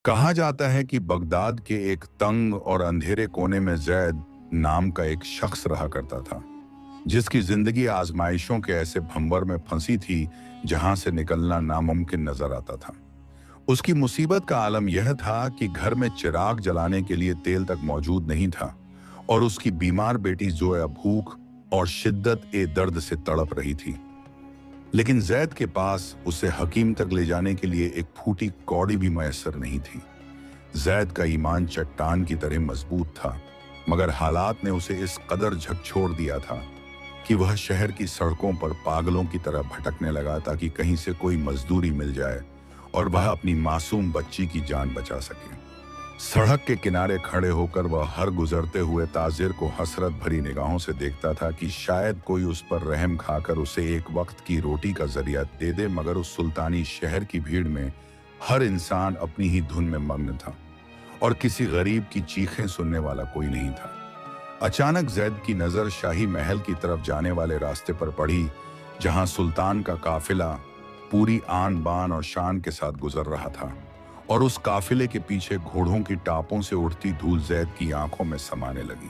कहा जाता है कि बगदाद के एक तंग और अंधेरे कोने में जैद नाम का एक शख्स रहा करता था, जिसकी जिंदगी आजमाइशों के ऐसे भंवर में फंसी थी जहां से निकलना नामुमकिन नजर आता था। उसकी मुसीबत का आलम यह था कि घर में चिराग जलाने के लिए तेल तक मौजूद नहीं था और उसकी बीमार बेटी जोया भूख और शिद्दत ए दर्द से तड़प रही थी। लेकिन जैद के पास उसे हकीम तक ले जाने के लिए एक फूटी कौड़ी भी मैसर नहीं थी। जैद का ईमान चट्टान की तरह मजबूत था, मगर हालात ने उसे इस कदर झकझोर दिया था कि वह शहर की सड़कों पर पागलों की तरह भटकने लगा ताकि कहीं से कोई मजदूरी मिल जाए और वह अपनी मासूम बच्ची की जान बचा सके। सड़क के किनारे खड़े होकर वह हर गुजरते हुए ताजिर को हसरत भरी निगाहों से देखता था कि शायद कोई उस पर रहम खाकर उसे एक वक्त की रोटी का जरिया दे दे, मगर उस सुल्तानी शहर की भीड़ में हर इंसान अपनी ही धुन में मग्न था और किसी गरीब की चीखें सुनने वाला कोई नहीं था। अचानक जैद की नजर शाही महल की तरफ जाने वाले रास्ते पर पड़ी, जहां सुल्तान का काफिला पूरी आन बान और शान के साथ गुजर रहा था और उस काफिले के पीछे घोड़ों की टापों से उठती धूल जैद की आंखों में समाने लगी।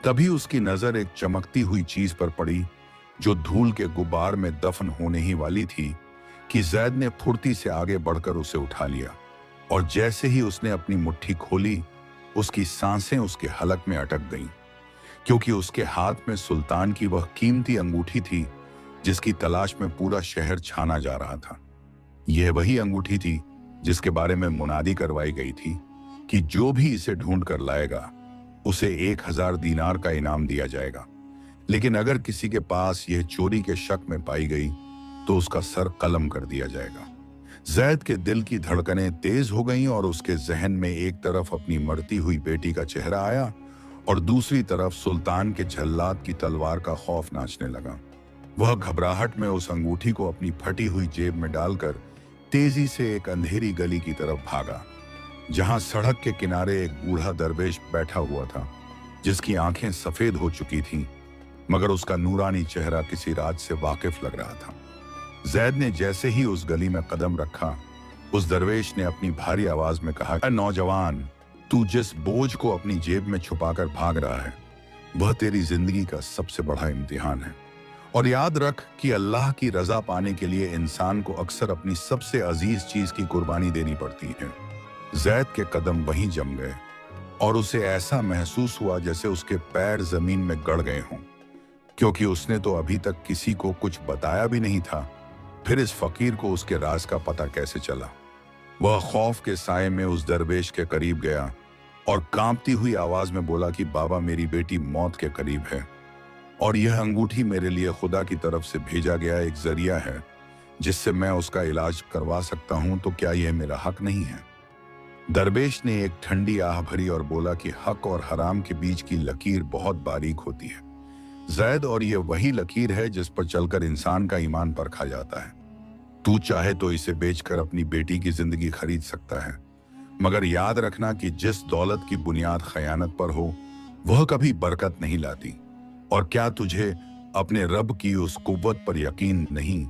तभी उसकी नजर एक चमकती हुई चीज पर पड़ी जो धूल के गुबार में दफन होने ही वाली थी कि जैद ने फुर्ती से आगे बढ़कर उसे उठा लिया और जैसे ही उसने अपनी मुट्ठी खोली, उसकी सांसें उसके हलक में अटक गईं, क्योंकि उसके हाथ में सुल्तान की वह कीमती अंगूठी थी जिसकी तलाश में पूरा शहर छाना जा रहा था। यह वही अंगूठी थी जिसके बारे में मुनादी करवाई गई थी कि जो भी इसे ढूंढ कर लाएगा उसे 1000 दीनार का इनाम दिया जाएगा, लेकिन अगर किसी के पास यह चोरी के शक में पाई गई तो उसका सर कलम कर दिया जाएगा। जैद के दिल की धड़कनें तेज हो गईं और उसके जहन में एक तरफ अपनी मरती हुई बेटी का चेहरा आया और दूसरी तरफ सुल्तान के जल्लाद की तलवार का खौफ नाचने लगा। वह घबराहट में उस अंगूठी को अपनी फटी हुई जेब में डालकर तेजी से एक अंधेरी गली की तरफ भागा, जहां सड़क के किनारे एक बूढ़ा दरवेश बैठा हुआ था जिसकी आंखें सफेद हो चुकी थीं, मगर उसका नूरानी चेहरा किसी राज से वाकिफ लग रहा था। जैद ने जैसे ही उस गली में कदम रखा, उस दरवेश ने अपनी भारी आवाज में कहा, नौजवान, तू जिस बोझ को अपनी जेब में छुपाकर भाग रहा है वह तेरी जिंदगी का सबसे बड़ा इम्तिहान है, और याद रख कि अल्लाह की रजा पाने के लिए इंसान को अक्सर अपनी सबसे अजीज चीज की कुर्बानी देनी पड़ती है। जैद के कदम वहीं जम गए और उसे ऐसा महसूस हुआ जैसे उसके पैर जमीन में गड़ गए हों, क्योंकि उसने तो अभी तक किसी को कुछ बताया भी नहीं था। फिर इस फकीर को उसके राज का पता कैसे चला? वह खौफ के साए में उस दरवेश के करीब गया और कांपती हुई आवाज में बोला कि बाबा, मेरी बेटी मौत के करीब है और यह अंगूठी मेरे लिए खुदा की तरफ से भेजा गया एक जरिया है जिससे मैं उसका इलाज करवा सकता हूं, तो क्या यह मेरा हक नहीं है? दरवेश ने एक ठंडी आह भरी और बोला कि हक और हराम के बीच की लकीर बहुत बारीक होती है जैद, और यह वही लकीर है जिस पर चलकर इंसान का ईमान परखा जाता है। तू चाहे तो इसे बेचकर अपनी बेटी की जिंदगी खरीद सकता है, मगर याद रखना कि जिस दौलत की बुनियाद खयानत पर हो वह कभी बरकत नहीं लाती। और क्या तुझे अपने रब की उस कुव्वत पर यकीन नहीं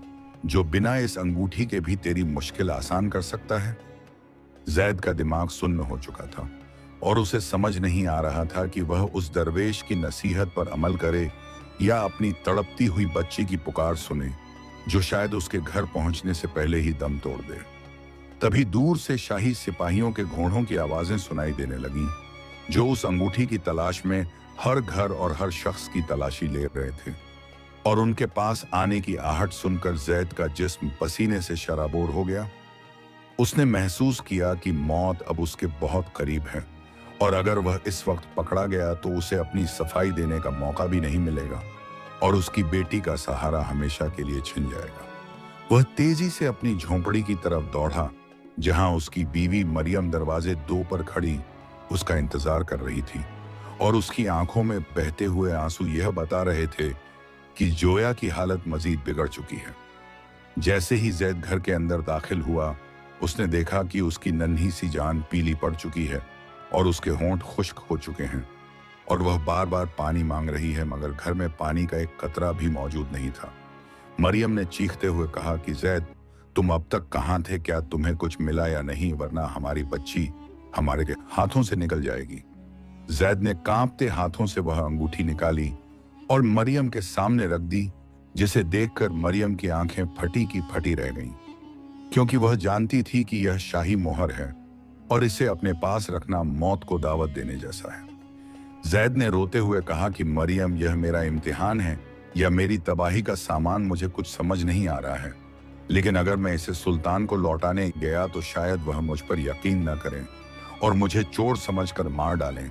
जो बिना इस अंगूठी के भी तेरी मुश्किल आसान कर सकता है? जैद का दिमाग सुन्न हो चुका था और उसे समझ नहीं आ रहा था कि वह उस दरवेश की नसीहत पर अमल करे या अपनी तड़पती हुई बच्ची की पुकार सुने जो शायद उसके घर पहुंचने से पहले ही दम तोड़ दे। तभी दूर से शाही सिपाहियों के घोड़ों की आवाजें सुनाई देने लगीं, जो उस अंगूठी की तलाश में हर घर और हर शख्स की तलाशी ले रहे थे। और उनके पास आने की आहट सुनकर जैद का जिस्म पसीने से शराबोर हो गया। उसने महसूस किया कि मौत अब उसके बहुत करीब है और अगर वह इस वक्त पकड़ा गया तो उसे अपनी सफाई देने का मौका भी नहीं मिलेगा और उसकी बेटी का सहारा हमेशा के लिए छिन जाएगा। वह तेजी से अपनी झोंपड़ी की तरफ दौड़ा, जहां उसकी बीवी मरियम दरवाजे 2 पर खड़ी उसका इंतजार कर रही थी और उसकी आंखों में बहते हुए आंसू यह बता रहे थे कि जोया की हालत मजीद बिगड़ चुकी है। जैसे ही जैद घर के अंदर दाखिल हुआ, उसने देखा कि उसकी नन्ही सी जान पीली पड़ चुकी है और उसके होंठ खुश्क हो चुके हैं और वह बार बार पानी मांग रही है, मगर घर में पानी का एक कतरा भी मौजूद नहीं था। मरियम ने चीखते हुए कहा कि जैद, तुम अब तक कहाँ थे? क्या तुम्हें कुछ मिला या नहीं? वरना हमारी बच्ची हमारे के हाथों से निकल जाएगी। जैद ने कांपते हाथों से वह अंगूठी निकाली और मरियम के सामने रख दी, जिसे देखकर मरियम की आंखें फटी की फटी रह गईं, क्योंकि वह जानती थी कि यह शाही मोहर है और इसे अपने पास रखना मौत को दावत देने जैसा है। जैद ने रोते हुए कहा कि मरियम, यह मेरा इम्तिहान है या मेरी तबाही का सामान? मुझे कुछ समझ नहीं आ रहा है, लेकिन अगर मैं इसे सुल्तान को लौटाने गया तो शायद वह मुझ पर यकीन न करें और मुझे चोर समझकर मार डालें,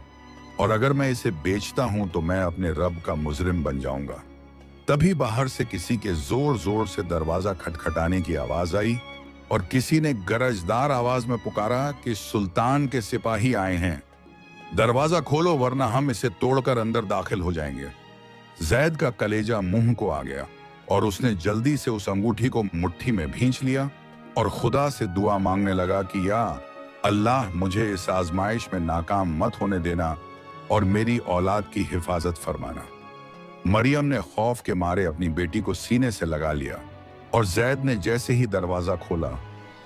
और अगर मैं इसे बेचता हूं तो मैं अपने रब का मुजरिम बन जाऊंगा। तभी बाहर से किसी के जोर जोर से दरवाजा खटखटाने की आवाज आई और किसी ने गरजदार आवाज में पुकारा कि सुल्तान के सिपाही आए हैं, दरवाजा खोलो वरना हम इसे तोड़कर अंदर दाखिल हो जाएंगे। जैद का कलेजा मुंह को आ गया और उसने जल्दी से उस अंगूठी को मुट्ठी में भींच लिया और खुदा से दुआ मांगने लगा कि या अल्लाह, मुझे इस आजमाइश में नाकाम मत होने देना और मेरी औलाद की हिफाजत फरमाना। मरियम ने खौफ के मारे अपनी बेटी को सीने से लगा लिया और जैद ने जैसे ही दरवाजा खोला,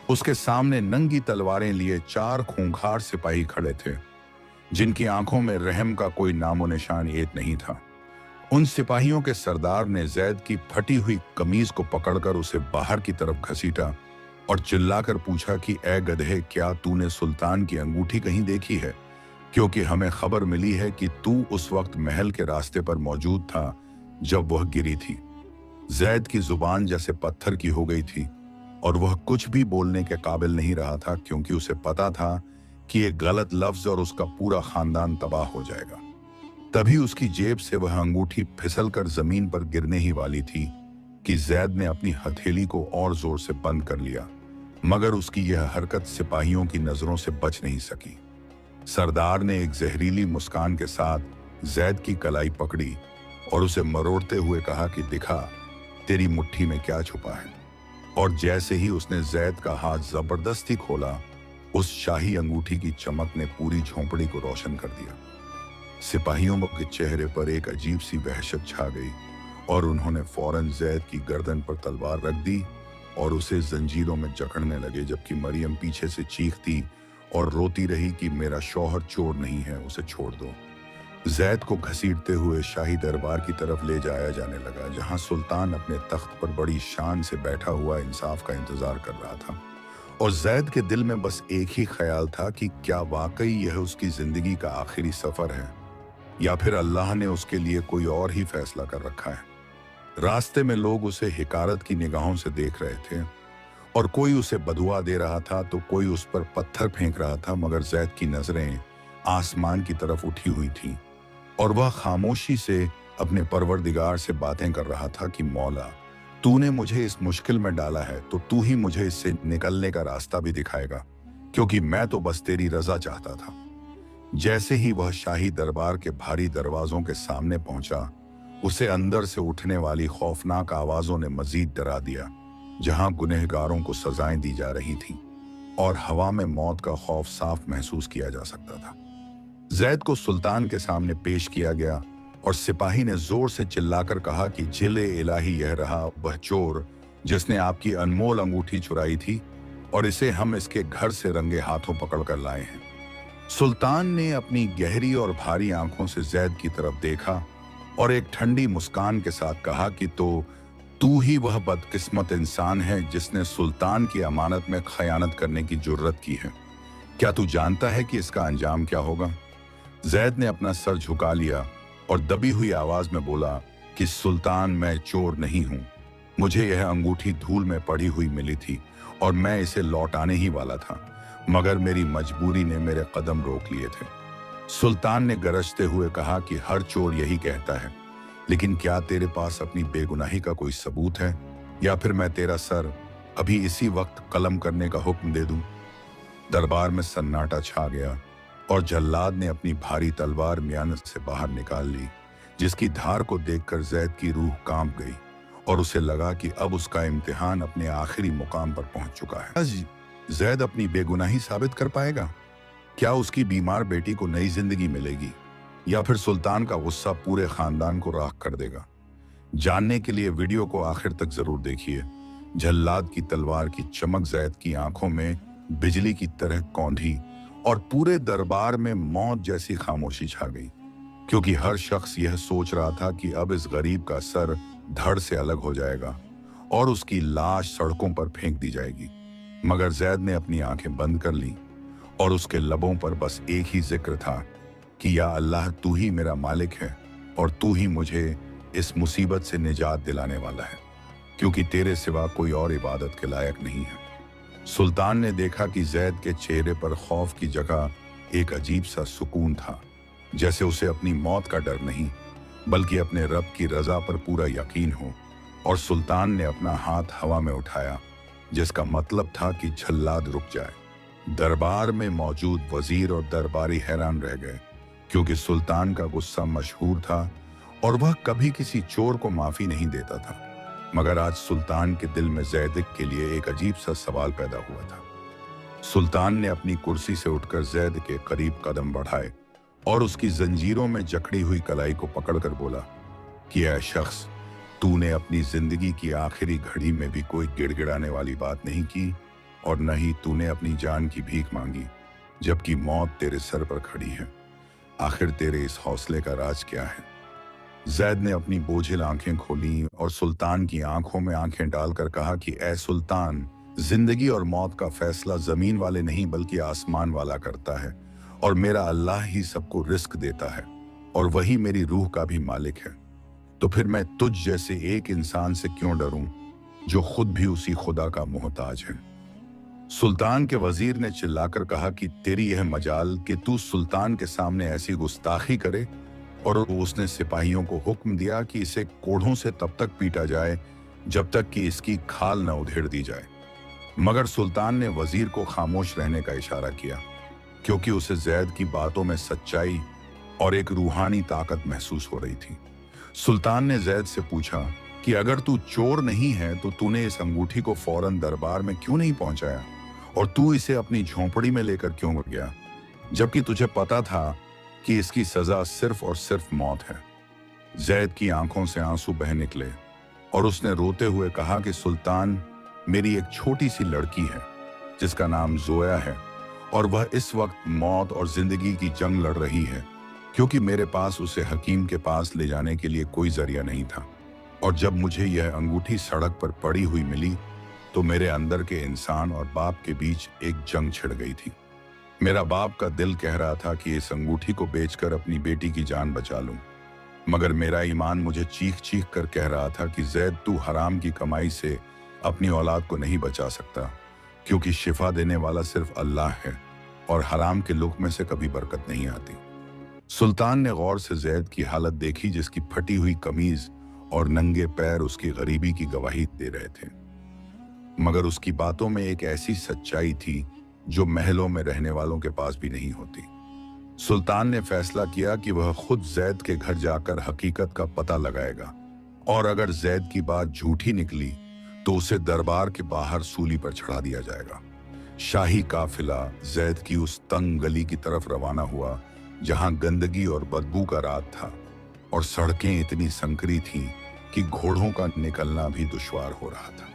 उसके सामने नंगी तलवारें लिए 4 खूंखार सिपाही खड़े थे, जिनकी आंखों में रहम का कोई नामो निशान एक नहीं था। उन सिपाहियों के सरदार ने जैद की फटी हुई कमीज को पकड़कर उसे बाहर की तरफ घसीटा और चिल्लाकर पूछा कि ए गधे, क्या तूने सुल्तान की अंगूठी कहीं देखी है? क्योंकि हमें खबर मिली है कि तू उस वक्त महल के रास्ते पर मौजूद था जब वह गिरी थी। जैद की जुबान जैसे पत्थर की हो गई थी और वह कुछ भी बोलने के काबिल नहीं रहा था, क्योंकि उसे पता था कि एक गलत लफ्ज और उसका पूरा खानदान तबाह हो जाएगा। तभी उसकी जेब से वह अंगूठी फिसलकर जमीन पर गिरने ही वाली थी कि जैद ने अपनी हथेली को और जोर से बंद कर लिया, मगर उसकी यह हरकत सिपाहियों की नजरों से बच नहीं सकी। सरदार ने एक जहरीली मुस्कान के साथ जैद की कलाई पकड़ी और उसे मरोड़ते हुए कहा कि दिखा, तेरी मुट्ठी में क्या छुपा है। और जैसे ही उसने जैद का हाथ जबरदस्ती खोला, उस शाही अंगूठी की चमक ने पूरी झोंपड़ी को रोशन कर दिया। सिपाहियों के चेहरे पर एक अजीब सी वहशत छा गई और उन्होंने फौरन जैद की गर्दन पर तलवार रख दी और उसे जंजीरों में जकड़ने लगे, जबकि मरियम पीछे से चीखती और रोती रही कि मेरा शौहर चोर नहीं है, उसे छोड़ दो। जैद को घसीटते हुए शाही दरबार की तरफ ले जाया जाने लगा, जहां सुल्तान अपने तख्त पर बड़ी शान से बैठा हुआ इंसाफ का इंतजार कर रहा था। और जैद के दिल में बस एक ही ख्याल था कि क्या वाकई यह उसकी जिंदगी का आखिरी सफर है या फिर अल्लाह ने उसके लिए कोई और ही फैसला कर रखा है। रास्ते में लोग उसे हिकारत की निगाहों से देख रहे थे और कोई उसे बदुआ दे रहा था तो कोई उस पर पत्थर फेंक रहा था, मगर जैद की नजरें आसमान की तरफ उठी हुई थीं और वह खामोशी से अपने परवरदिगार से बातें कर रहा था कि मौला, तूने मुझे इस मुश्किल में डाला है तो तू ही मुझे इससे निकलने का रास्ता भी दिखाएगा, क्योंकि मैं तो बस तेरी रजा चाहता था। जैसे ही वह शाही दरबार के भारी दरवाजों के सामने पहुंचा, उसे अंदर से उठने वाली खौफनाक आवाजों ने मजीद डरा दिया, जहां गुनहगारों को सजाएं दी जा रही थीं और हवा में मौत का खौफ साफ महसूस किया जा सकता था। जैद को सुल्तान के सामने पेश किया गया और सिपाही ने जोर से चिल्लाकर कहा कि जिले इलाही, यह रहा वह चोर जिसने आपकी अनमोल अंगूठी चुराई थी और इसे हम इसके घर से रंगे हाथों पकड़कर लाए हैं। सुल्तान ने अपनी गहरी और भारी आंखों से जैद की तरफ देखा और एक ठंडी मुस्कान के साथ कहा कि तो तू ही वह बदकिस्मत इंसान है जिसने सुल्तान की अमानत में खयानत करने की जुर्रत की है। क्या तू जानता है कि इसका अंजाम क्या होगा? जैद ने अपना सर झुका लिया और दबी हुई आवाज में बोला कि सुल्तान, मैं चोर नहीं हूं। मुझे यह अंगूठी धूल में पड़ी हुई मिली थी और मैं इसे लौटाने ही वाला था, मगर मेरी मजबूरी ने मेरे कदम रोक लिए थे। सुल्तान ने गरजते हुए कहा कि हर चोर यही कहता है, लेकिन क्या तेरे पास अपनी बेगुनाही का कोई सबूत है, या फिर मैं तेरा सर अभी इसी वक्त कलम करने का हुक्म दे दूं? दरबार में सन्नाटा छा गया और जल्लाद ने अपनी भारी तलवार मियानत से बाहर निकाल ली, जिसकी धार को देखकर जैद की रूह कांप गई और उसे लगा कि अब उसका इम्तिहान अपने आखिरी मुकाम पर पहुंच चुका है। जैद अपनी बेगुनाही साबित कर पाएगा? क्या उसकी बीमार बेटी को नई जिंदगी मिलेगी, या फिर सुल्तान का गुस्सा पूरे खानदान को राख कर देगा? जानने के लिए वीडियो को आखिर तक जरूर देखिए। जल्लाद की तलवार की चमक जैद की आंखों में बिजली की तरह कौंधी और पूरे दरबार में मौत जैसी खामोशी छा गई, क्योंकि हर शख्स यह सोच रहा था कि अब इस गरीब का सर धड़ से अलग हो जाएगा और उसकी लाश सड़कों पर फेंक दी जाएगी। मगर जैद ने अपनी आंखें बंद कर ली और उसके लबों पर बस एक ही जिक्र था कि या अल्लाह, तू ही मेरा मालिक है और तू ही मुझे इस मुसीबत से निजात दिलाने वाला है, क्योंकि तेरे सिवा कोई और इबादत के लायक नहीं है। सुल्तान ने देखा कि जैद के चेहरे पर खौफ की जगह एक अजीब सा सुकून था, जैसे उसे अपनी मौत का डर नहीं बल्कि अपने रब की रजा पर पूरा यकीन हो। और सुल्तान ने अपना हाथ हवा में उठाया, जिसका मतलब था कि जल्लाद रुक जाए। दरबार में मौजूद वजीर और दरबारी हैरान रह गए, क्योंकि सुल्तान का गुस्सा मशहूर था और वह कभी किसी चोर को माफी नहीं देता था। मगर आज सुल्तान के दिल में जैद के लिए एक अजीब सा सवाल पैदा हुआ था। सुल्तान ने अपनी कुर्सी से उठकर जैद के करीब कदम बढ़ाए और उसकी जंजीरों में जकड़ी हुई कलाई को पकड़कर बोला कि ऐ शख्स, तूने अपनी जिंदगी की आखिरी घड़ी में भी कोई गिड़गिड़ाने वाली बात नहीं की और न ही तूने अपनी जान की भीख मांगी, जबकि मौत तेरे सर पर खड़ी है। आखिर तेरे इस हौसले का राज क्या है? जैद ने अपनी बोझिल आंखें खोली और सुल्तान की आंखों में आंखें डालकर कहा कि ऐ सुल्तान, जिंदगी और मौत का फैसला जमीन वाले नहीं बल्कि आसमान वाला करता है, और मेरा अल्लाह ही सबको रिस्क देता है और वही मेरी रूह का भी मालिक है। तो फिर मैं तुझ जैसे एक इंसान से क्यों डरूं जो खुद भी उसी खुदा का मोहताज है? सुल्तान के वजीर ने चिल्लाकर कहा कि तेरी यह मजाल कि तू सुल्तान के सामने ऐसी गुस्ताखी करे, और उसने सिपाहियों को हुक्म दिया कि इसे कोढ़ों से तब तक पीटा जाए जब तक कि इसकी खाल न उधेड़ दी जाए। मगर सुल्तान ने वजीर को खामोश रहने का इशारा किया, क्योंकि उसे जैद की बातों में सच्चाई और एक रूहानी ताकत महसूस हो रही थी। सुल्तान ने जैद से पूछा कि अगर तू चोर नहीं है तो तूने इस अंगूठी को फौरन दरबार में क्यों नहीं पहुंचाया, और तू इसे अपनी झोंपड़ी में लेकर क्यों गया, जबकि तुझे पता था कि इसकी सजा सिर्फ और सिर्फ मौत है। जैद की आंखों से आंसू बह निकले और उसने रोते हुए कहा कि सुल्तान, मेरी एक छोटी सी लड़की है जिसका नाम जोया है, और वह इस वक्त मौत और जिंदगी की जंग लड़ रही है, क्योंकि मेरे पास उसे हकीम के पास ले जाने के लिए कोई जरिया नहीं था। और जब मुझे यह अंगूठी सड़क पर पड़ी हुई मिली तो मेरे अंदर के इंसान और बाप के बीच एक जंग छिड़ गई थी। मेरा बाप का दिल कह रहा था कि इस अंगूठी को बेचकर अपनी बेटी की जान बचा लूं, मगर मेरा ईमान मुझे चीख चीख कर कह रहा था कि जैद, तू हराम की कमाई से अपनी औलाद को नहीं बचा सकता, क्योंकि शिफा देने वाला सिर्फ अल्लाह है और हराम के लुक्मे से कभी बरकत नहीं आती। सुल्तान ने गौर से जैद की हालत देखी, जिसकी फटी हुई कमीज और नंगे पैर उसकी गरीबी की गवाही दे रहे थे। मगर उसकी बातों में एक ऐसी सच्चाई थी जो महलों में रहने वालों के पास भी नहीं होती। सुल्तान ने फैसला किया कि वह खुद जैद के घर जाकर हकीकत का पता लगाएगा, और अगर जैद की बात झूठी निकली तो उसे दरबार के बाहर सूली पर चढ़ा दिया जाएगा। शाही काफिला जैद की उस तंग गली की तरफ रवाना हुआ जहां गंदगी और बदबू का रात था और सड़कें इतनी संकरी थीं कि घोड़ों का निकलना भी दुश्वार हो रहा था।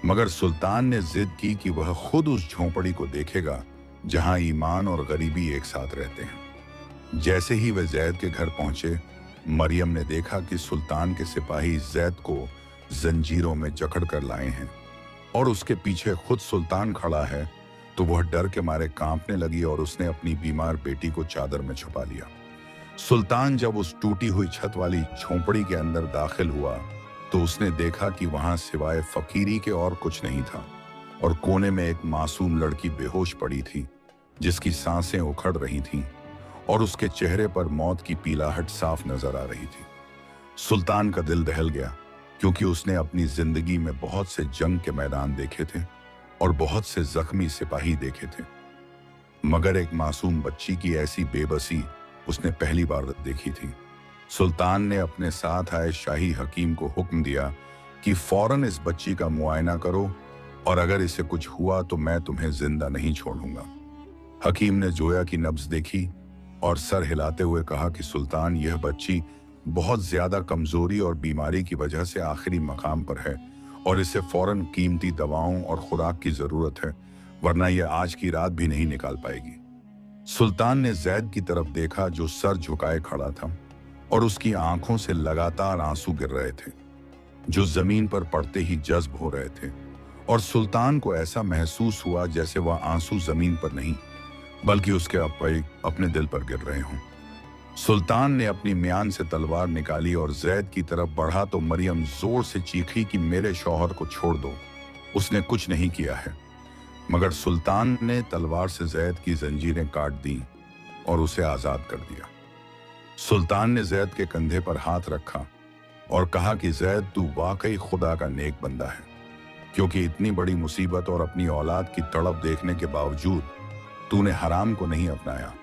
मगर सुल्तान ने जिद की कि वह खुद उस झोंपड़ी को देखेगा जहां ईमान और गरीबी एक साथ रहते हैं। जैसे ही वे जैद के घर पहुंचे, मरियम ने देखा कि सुल्तान के सिपाही जैद को जंजीरों में जकड़ कर लाए हैं और उसके पीछे खुद सुल्तान खड़ा है, तो वह डर के मारे कांपने लगी और उसने अपनी बीमार बेटी को चादर में छुपा लिया। सुल्तान जब उस टूटी हुई छत वाली झोंपड़ी के अंदर दाखिल हुआ तो उसने देखा कि वहां सिवाय फकीरी के और कुछ नहीं था, और कोने में एक मासूम लड़की बेहोश पड़ी थी जिसकी सांसें उखड़ रही थीं और उसके चेहरे पर मौत की पीलाहट साफ नजर आ रही थी। सुल्तान का दिल दहल गया, क्योंकि उसने अपनी जिंदगी में बहुत से जंग के मैदान देखे थे और बहुत से जख्मी सिपाही देखे थे, मगर एक मासूम बच्ची की ऐसी बेबसी उसने पहली बार देखी थी। सुल्तान ने अपने साथ आए शाही हकीम को हुक्म दिया कि फौरन इस बच्ची का मुआयना करो, और अगर इसे कुछ हुआ तो मैं तुम्हें जिंदा नहीं छोड़ूंगा। हकीम ने जोया की नब्ज देखी और सर हिलाते हुए कहा कि सुल्तान, यह बच्ची बहुत ज्यादा कमजोरी और बीमारी की वजह से आखिरी मकाम पर है और इसे फौरन कीमती दवाओं और खुराक की जरूरत है, वरना यह आज की रात भी नहीं निकाल पाएगी। सुल्तान ने जैद की तरफ देखा जो सर झुकाए खड़ा था और उसकी आंखों से लगातार आंसू गिर रहे थे, जो जमीन पर पड़ते ही जज्ब हो रहे थे। और सुल्तान को ऐसा महसूस हुआ जैसे वह आंसू जमीन पर नहीं बल्कि उसके अपने दिल पर गिर रहे हों। सुल्तान ने अपनी म्यान से तलवार निकाली और जैद की तरफ बढ़ा तो मरियम जोर से चीखी कि मेरे शौहर को छोड़ दो, उसने कुछ नहीं किया है। मगर सुल्तान ने तलवार से जैद की जंजीरें काट दी और उसे आजाद कर दिया। सुल्तान ने जैद के कंधे पर हाथ रखा और कहा कि जैद, तू वाकई खुदा का नेक बंदा है, क्योंकि इतनी बड़ी मुसीबत और अपनी औलाद की तड़प देखने के बावजूद तूने हराम को नहीं अपनाया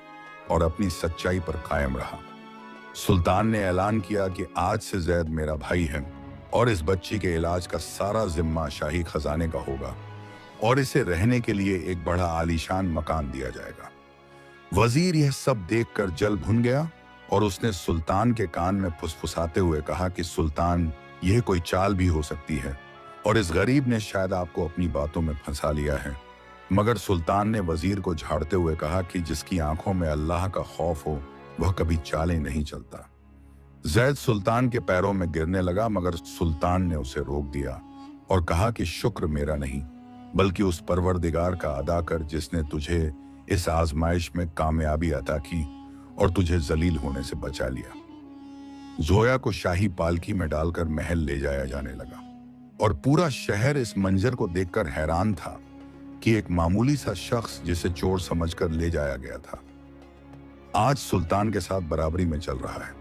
और अपनी सच्चाई पर कायम रहा। सुल्तान ने ऐलान किया कि आज से जैद मेरा भाई है और इस बच्ची के इलाज का सारा जिम्मा शाही खजाने का होगा और इसे रहने के लिए एक बड़ा आलीशान मकान दिया जाएगा। वजीर यह सब देखकर जल भुन गया और उसने सुल्तान के कान में फुसफुसाते हुए कहा कि सुल्तान, यह कोई चाल भी हो सकती है और इस गरीब ने शायद आपको अपनी बातों में फंसा लिया है। मगर सुल्तान ने वजीर को झाड़ते हुए कहा कि जिसकी आंखों में अल्लाह का खौफ हो वह कभी चालें नहीं चलता। जैद सुल्तान के पैरों में गिरने लगा, मगर सुल्तान ने उसे रोक दिया और कहा कि शुक्र मेरा नहीं बल्कि उस परवरदिगार का अदा कर जिसने तुझे इस आजमाइश में कामयाबी अता की और तुझे जलील होने से बचा लिया। जोया को शाही पालकी में डालकर महल ले जाया जाने लगा और पूरा शहर इस मंजर को देखकर हैरान था कि एक मामूली सा शख्स जिसे चोर समझकर ले जाया गया था आज सुल्तान के साथ बराबरी में चल रहा है।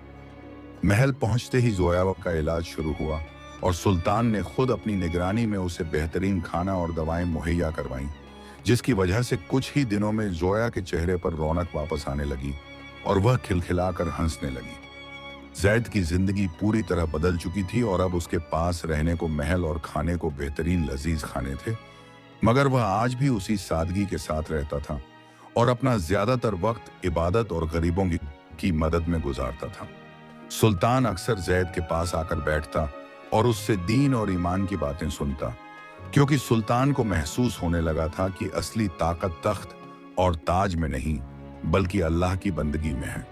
महल पहुंचते ही जोया का इलाज शुरू हुआ और सुल्तान ने खुद अपनी निगरानी में उसे बेहतरीन खाना और दवाएं मुहैया करवाईं, जिसकी वजह से कुछ ही दिनों में जोया के चेहरे पर रौनक वापस आने लगी और वह खिलखिलाकर हंसने लगी। जैद की जिंदगी पूरी तरह बदल चुकी थी और अब उसके पास रहने को महल और खाने को बेहतरीन लजीज खाने थे, मगर वह आज भी उसी सादगी के साथ रहता था और अपना ज्यादातर वक्त इबादत और गरीबों की मदद में गुजारता था। सुल्तान अक्सर जैद के पास आकर बैठता और उससे दीन और ईमान की बातें सुनता, क्योंकि सुल्तान को महसूस होने लगा था कि असली ताकत तख्त और ताज में नहीं बल्कि अल्लाह की बंदगी में है।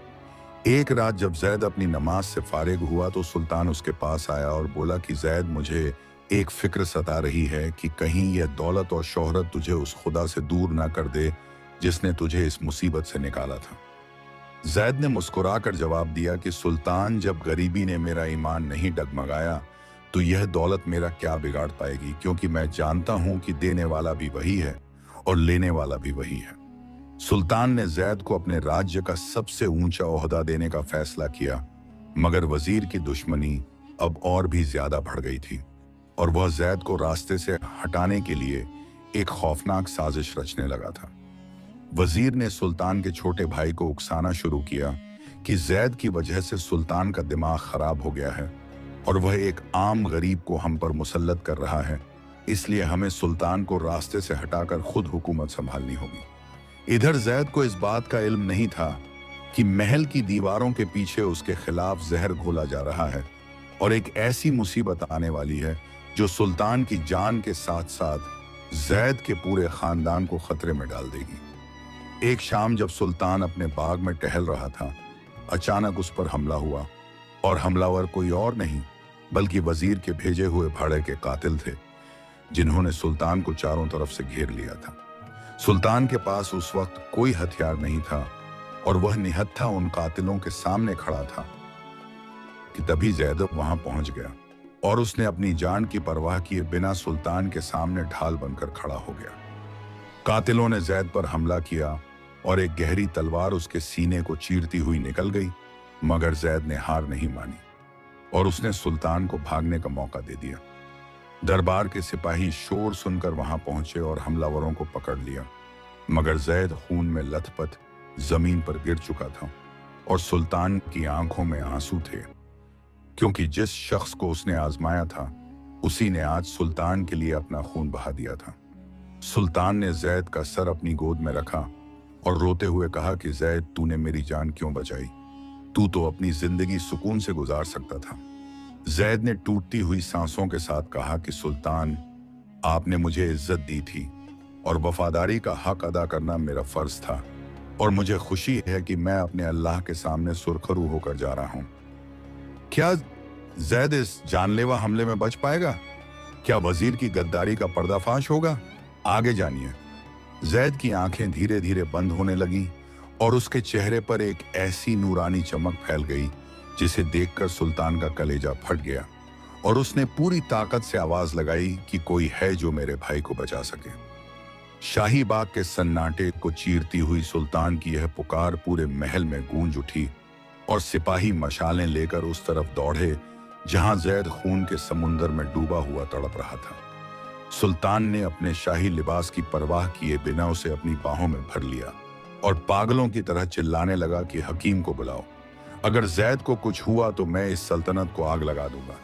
एक रात जब जैद अपनी नमाज से फारिग हुआ तो सुल्तान उसके पास आया और बोला कि जैद, मुझे एक फिक्र सता रही है कि कहीं यह दौलत और शोहरत तुझे उस खुदा से दूर ना कर दे जिसने तुझे इस मुसीबत से निकाला था। जैद ने मुस्कुराकर जवाब दिया कि सुल्तान, जब गरीबी ने मेरा ईमान नहीं डगमगाया तो यह दौलत मेरा क्या बिगाड़ पाएगी, क्योंकि मैं जानता हूं कि देने वाला भी वही है और लेने वाला भी वही है। सुल्तान ने जैद को अपने राज्य का सबसे ऊंचा ओहदा देने का फैसला किया, मगर वजीर की दुश्मनी अब और भी ज्यादा बढ़ गई थी और वह जैद को रास्ते से हटाने के लिए एक खौफनाक साजिश रचने लगा था। वजीर ने सुल्तान के छोटे भाई को उकसाना शुरू किया कि जैद की वजह से सुल्तान का दिमाग खराब हो गया है और वह एक आम गरीब को हम पर मुसल्लत कर रहा है, इसलिए हमें सुल्तान को रास्ते से हटाकर खुद हुकूमत संभालनी होगी। इधर जैद को इस बात का इल्म नहीं था कि महल की दीवारों के पीछे उसके खिलाफ जहर घोला जा रहा है और एक ऐसी मुसीबत आने वाली है जो सुल्तान की जान के साथ साथ जैद के पूरे खानदान को खतरे में डाल देगी। एक शाम जब सुल्तान अपने बाग में टहल रहा था, अचानक उस पर हमला हुआ और हमलावर कोई और नहीं बल्कि वजीर के भेजे हुए भाड़े के कातिल थे, जिन्होंने सुल्तान को चारों तरफ से घेर लिया था। सुल्तान के पास उस वक्त कोई हथियार नहीं था और वह निहत्था उन कातिलों के सामने खड़ा था कि तभी जैद वहां पहुंच गया और उसने अपनी जान की परवाह किए बिना सुल्तान के सामने ढाल बनकर खड़ा हो गया। कातिलों ने जैद पर हमला किया और एक गहरी तलवार उसके सीने को चीरती हुई निकल गई, मगर जैद ने हार नहीं मानी और उसने सुल्तान को भागने का मौका दे दिया। दरबार के सिपाही शोर सुनकर वहां पहुंचे और हमलावरों को पकड़ लिया, मगर जैद खून में लथपथ जमीन पर गिर चुका था और सुल्तान की आंखों में आंसू थे, क्योंकि जिस शख्स को उसने आजमाया था उसी ने आज सुल्तान के लिए अपना खून बहा दिया था। सुल्तान ने जैद का सर अपनी गोद में रखा और रोते हुए कहा कि जैद, तूने मेरी जान क्यों बचाई? तू तो अपनी जिंदगी सुकून से गुजार सकता था। जैद ने टूटती हुई सांसों के साथ कहा कि सुल्तान, आपने मुझे इज्जत दी थी और वफादारी का हक अदा करना मेरा फर्ज था, और मुझे खुशी है कि मैं अपने अल्लाह के सामने सुरखरू होकर जा रहा हूं। क्या जैद इस जानलेवा हमले में बच पाएगा? क्या वजीर की गद्दारी का पर्दाफाश होगा? आगे जानिए। जैद की आंखें धीरे धीरे बंद होने लगीं और उसके चेहरे पर एक ऐसी नूरानी चमक फैल गई जिसे देखकर सुल्तान का कलेजा फट गया, और उसने पूरी ताकत से आवाज लगाई कि कोई है जो मेरे भाई को बचा सके। शाही बाग के सन्नाटे को चीरती हुई सुल्तान की यह पुकार पूरे महल में गूंज उठी, और सिपाही मशालें लेकर उस तरफ दौड़े जहां जैद खून के समुंदर में डूबा हुआ तड़प रहा था। सुल्तान ने अपने शाही लिबास की परवाह किए बिना उसे अपनी बाहों में भर लिया और पागलों की तरह चिल्लाने लगा कि हकीम को बुलाओ। अगर जैद को कुछ हुआ तो मैं इस सल्तनत को आग लगा दूंगा।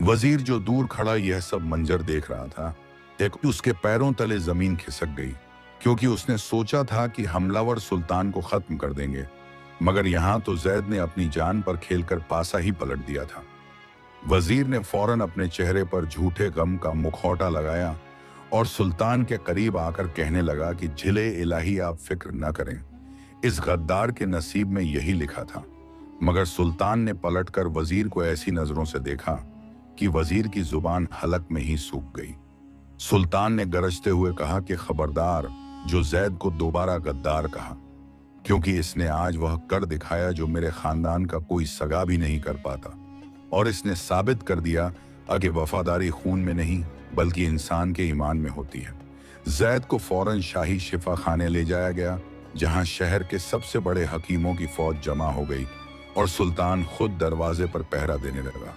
वजीर जो दूर खड़ा यह सब मंजर देख रहा था, एक उसके पैरों तले जमीन खिसक गई, क्योंकि उसने सोचा था कि हमलावर सुल्तान को खत्म कर देंगे, मगर यहां तो जैद ने अपनी जान पर खेलकर पासा ही पलट दिया था। वजीर ने फौरन अपने चेहरे पर झूठे गम का मुखौटा लगाया और सुल्तान के करीब आकर कहने लगा कि झिले इलाही, आप फिक्र न करें, इस गद्दार के नसीब में यही लिखा था। मगर सुल्तान ने पलटकर वजीर को ऐसी नजरों से देखा कि वजीर की जुबान हलक में ही सूख गई। सुल्तान ने गरजते हुए कहा कि खबरदार जो जैद को दोबारा गद्दार कहा, क्योंकि इसने आज वह कर दिखाया जो मेरे खानदान का कोई सगा भी नहीं कर पाता, और इसने साबित कर दिया कि वफादारी खून में नहीं बल्कि इंसान के ईमान में होती है। जैद को फौरन शाही शिफा खाने ले जाया गया, जहां शहर के सबसे बड़े हकीमों की फौज जमा हो गई, और सुल्तान खुद दरवाजे पर पहरा देने लगा,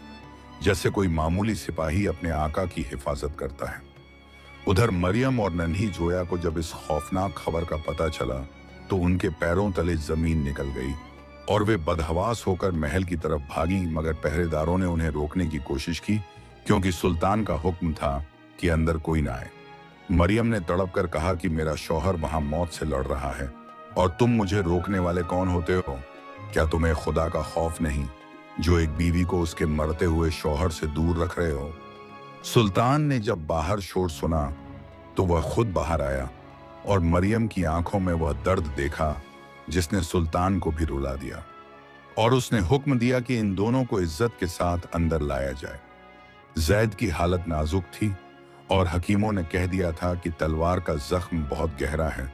जैसे कोई मामूली सिपाही अपने आका की हिफाजत करता है। उधर मरियम और नन्ही जोया को जब इस खौफनाक खबर का पता चला तो उनके पैरों तले जमीन निकल गई और वे बदहवास होकर महल की तरफ भागी, मगर पहरेदारों ने उन्हें रोकने की कोशिश की, क्योंकि सुल्तान का हुक्म था कि अंदर कोई ना आए। मरियम ने तड़प कर कहा कि मेरा शौहर वहां मौत से लड़ रहा है और तुम मुझे रोकने वाले कौन होते हो? क्या तुम्हें खुदा का खौफ नहीं जो एक बीवी को उसके मरते हुए शौहर से दूर रख रहे हो? सुल्तान ने जब बाहर शोर सुना तो वह खुद बाहर आया और मरियम की आंखों में वह दर्द देखा जिसने सुल्तान को भी रुला दिया, और उसने हुक्म दिया कि इन दोनों को इज्जत के साथ अंदर लाया जाए। जैद की हालत नाजुक थी और हकीमों ने कह दिया था कि तलवार का जख्म बहुत गहरा है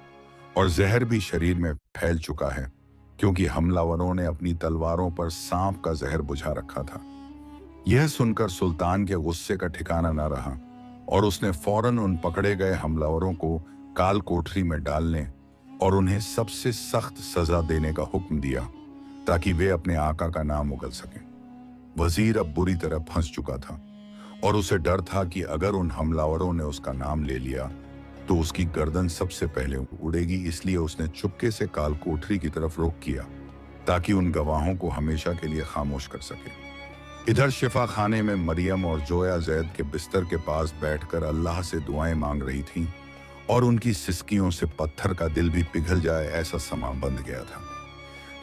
और जहर भी शरीर में फैल चुका है, क्योंकि हमलावरों ने अपनी तलवारों पर सांप का जहर बुझा रखा था। यह सुनकर सुल्तान के गुस्से का ठिकाना न रहा और उसने फौरन उन पकड़े गए हमलावरों को काल कोठरी में डालने और उन्हें सबसे सख्त सजा देने का हुक्म दिया, ताकि वे अपने आका का नाम उगल सकें। वजीर अब बुरी तरह फंस चुका था और उसे डर था कि अगर उन हमलावरों ने उसका नाम ले लिया तो उसकी गर्दन सबसे पहले उड़ेगी, इसलिए उसने चुपके से काल कोठरी की तरफ रुख किया ताकि उन गवाहों को हमेशा के लिए खामोश कर सके। इधर शिफा खाने में मरियम और जोया जैद के बिस्तर के पास बैठकर अल्लाह से दुआएं मांग रही थीं, और उनकी सिसकियों से पत्थर का दिल भी पिघल जाए ऐसा समा बंध गया था।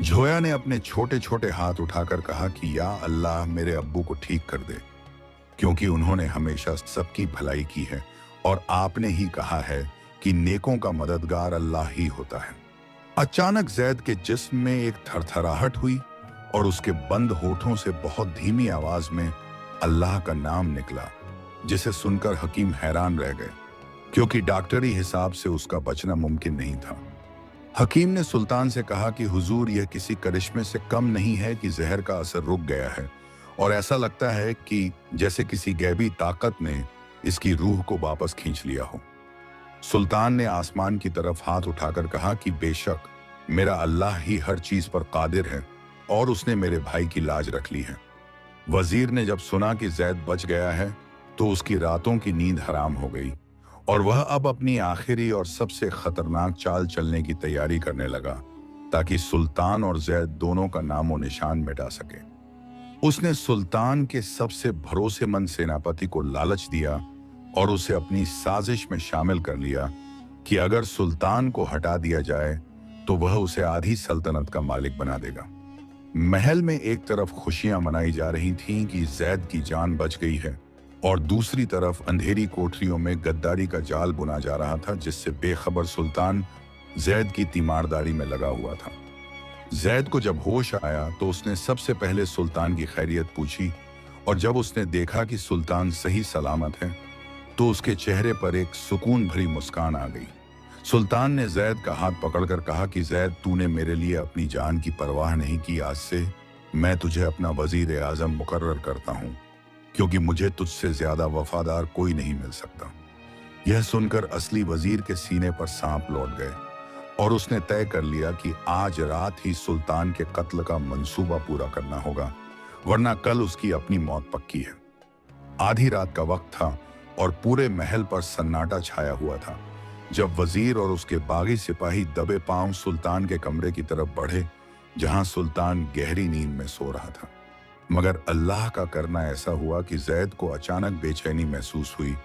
जोया ने अपने छोटे छोटे हाथ उठाकर कहा कि या अल्लाह, मेरे अब्बू को ठीक कर दे, क्योंकि उन्होंने हमेशा सबकी भलाई की है और आपने ही कहा है कि नेकों का मददगार अल्लाह ही होता है। अचानक जैद के जिस्म में एक थरथराहट हुई और उसके बंद होठों से बहुत धीमी आवाज में अल्लाह का नाम निकला, जिसे सुनकर हकीम हैरान रह गए, क्योंकि डॉक्टरी हिसाब से उसका बचना मुमकिन नहीं था। हकीम ने सुल्तान से कहा कि हुजूर, यह किसी करिश्मे से कम नहीं है कि जहर का असर रुक गया है और ऐसा लगता है कि जैसे किसी गैबी ताकत ने इसकी रूह को वापस खींच लिया हो। सुल्तान ने आसमान की तरफ हाथ उठाकर कहा कि बेशक मेरा अल्लाह ही हर चीज पर कादिर है और उसने मेरे भाई की लाज रख ली है। वजीर ने जब सुना कि जैद बच गया है तो उसकी रातों की नींद हराम हो गई और वह अब अपनी आखिरी और सबसे खतरनाक चाल चलने की तैयारी करने लगा, ताकि सुल्तान और जैद दोनों का नामो निशान मिटा सके। उसने सुल्तान के सबसे भरोसेमंद सेनापति को लालच दिया और उसे अपनी साजिश में शामिल कर लिया कि अगर सुल्तान को हटा दिया जाए तो वह उसे आधी सल्तनत का मालिक बना देगा। महल में एक तरफ खुशियां मनाई जा रही थीं कि जैद की जान बच गई है, और दूसरी तरफ अंधेरी कोठरियों में गद्दारी का जाल बुना जा रहा था, जिससे बेखबर सुल्तान जैद की तीमारदारी में लगा हुआ था। जैद को जब होश आया तो उसने सबसे पहले सुल्तान की खैरियत पूछी, और जब उसने देखा कि सुल्तान सही सलामत है तो उसके चेहरे पर एक सुकून भरी मुस्कान आ गई। सुल्तान ने जैद का हाथ पकड़कर कहा कि जैद, तूने मेरे लिए अपनी जान की परवाह नहीं की। आज से मैं तुझे अपना वजीर आजम मुकर्रर करता हूँ, क्योंकि मुझे तुझसे ज्यादा वफादार कोई नहीं मिल सकता। यह सुनकर असली वजीर के सीने पर सांप लौट गए, और उसने तय कर लिया कि आज रात ही सुल्तान के कत्ल का मंसूबा पूरा करना होगा, वरना कल उसकी अपनी मौत पक्की है। आधी रात का वक्त था और पूरे महल पर सन्नाटा छाया हुआ था, जब वजीर और उसके बागी सिपाही दबे पांव सुल्तान के कमरे की तरफ बढ़े, जहां सुल्तान गहरी नींद में सो रहा था। मगर अल्लाह का करना ऐसा हुआ कि जैद को अचानक बेचैनी महसूस हुई,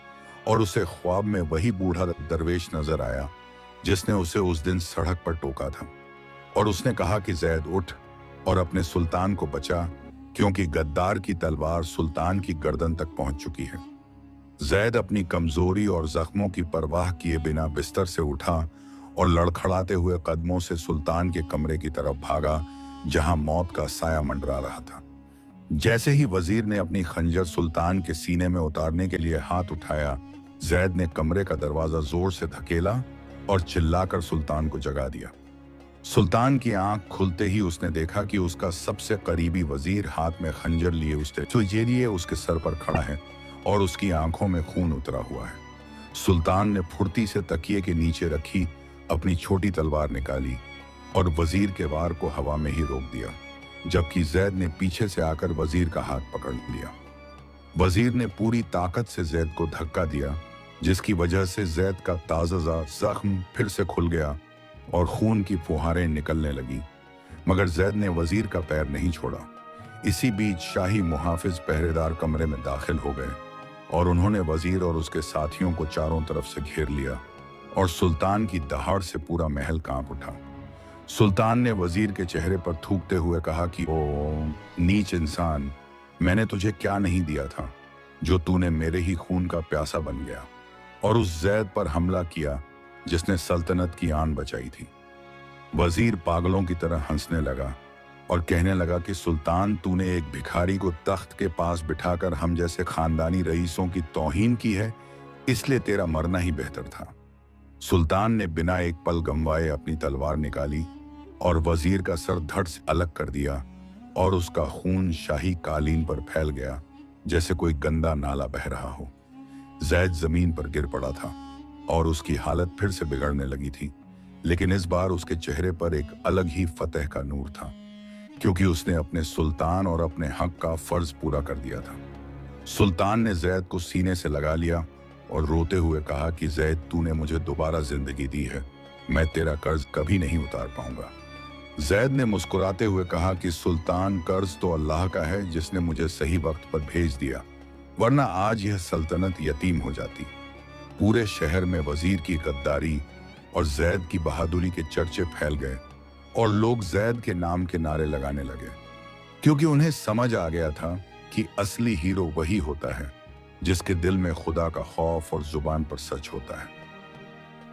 और उसे ख्वाब में वही बूढ़ा दरवेश नजर आया जिसने उसे उस दिन सड़क पर टोका था। और उसने कहा कि जैद, उठ और अपने सुल्तान को बचा, क्योंकि गद्दार की तलवार सुल्तान की गर्दन तक पहुंच चुकी है। जैद अपनी कमजोरी और जख्मों की परवाह किए बिना बिस्तर से उठा और लड़खड़ाते हुए कदमों से सुल्तान के कमरे की तरफ भागा, जहां मौत का साया मंडरा रहा था। जैसे ही वजीर ने अपनी खंजर सुल्तान के सीने में उतारने के लिए हाथ उठाया, जैद ने कमरे का दरवाजा जोर से धकेला और चिल्लाकर सुल्तान को जगा दिया। सुल्तान की आंख खुलते ही उसने देखा कि उसका सबसे करीबी वजीर हाथ में खंजर लिए उसके सर पर खड़ा है, और उसकी आंखों में खून उतरा हुआ है। सुल्तान ने फुर्ती से तकिए के नीचे रखी अपनी छोटी तलवार निकाली और वजीर के वार को हवा में ही रोक दिया, जबकि जैद ने पीछे से आकर वजीर का हाथ पकड़ लिया। वजीर ने पूरी ताकत से जैद को धक्का दिया, जिसकी वजह से जैद का ताज़ा जख्म फिर से खुल गया और खून की फुहारें निकलने लगी। मगर जैद ने वजीर का पैर नहीं छोड़ा। इसी बीच शाही मुहाफिज पहरेदार कमरे में दाखिल हो गए, और उन्होंने वजीर और उसके साथियों को चारों तरफ से घेर लिया, और सुल्तान की दहाड़ से पूरा महल कांप उठा। सुल्तान ने वजीर के चेहरे पर थूकते हुए कहा कि ओ नीच इंसान, मैंने तुझे क्या नहीं दिया था जो तूने मेरे ही खून का प्यासा बन गया और उस जैद पर हमला किया जिसने सल्तनत की आन बचाई थी। वजीर पागलों की तरह हंसने लगा और कहने लगा कि सुल्तान, तूने एक भिखारी को तख्त के पास बिठाकर हम जैसे खानदानी रईसों की तौहीन की है, इसलिए तेरा मरना ही बेहतर था। सुल्तान ने बिना एक पल गंवाए अपनी तलवार निकाली और वजीर का सर धड़ से अलग कर दिया, और उसका खून शाही कालीन पर फैल गया जैसे कोई गंदा नाला बह रहा हो। जैद जमीन पर गिर पड़ा था और उसकी हालत फिर से बिगड़ने लगी थी, लेकिन इस बार उसके चेहरे पर एक अलग ही फतेह का नूर था, क्योंकि उसने अपने सुल्तान और अपने हक का फर्ज पूरा कर दिया था। सुल्तान ने जैद को सीने से लगा लिया और रोते हुए कहा कि जैद, तूने मुझे दोबारा जिंदगी दी है, मैं तेरा कर्ज कभी नहीं उतार पाऊंगा। जैद ने मुस्कुराते हुए कहा कि सुल्तान, कर्ज तो अल्लाह का है जिसने मुझे सही वक्त पर भेज दिया, वरना आज यह सल्तनत यतीम हो जाती। पूरे शहर में वजीर की गद्दारी और जैद की बहादुरी के चर्चे फैल गए, और लोग जैद के नाम के नारे लगाने लगे, क्योंकि उन्हें समझ आ गया था कि असली हीरो वही होता है जिसके दिल में खुदा का खौफ और जुबान पर सच होता है।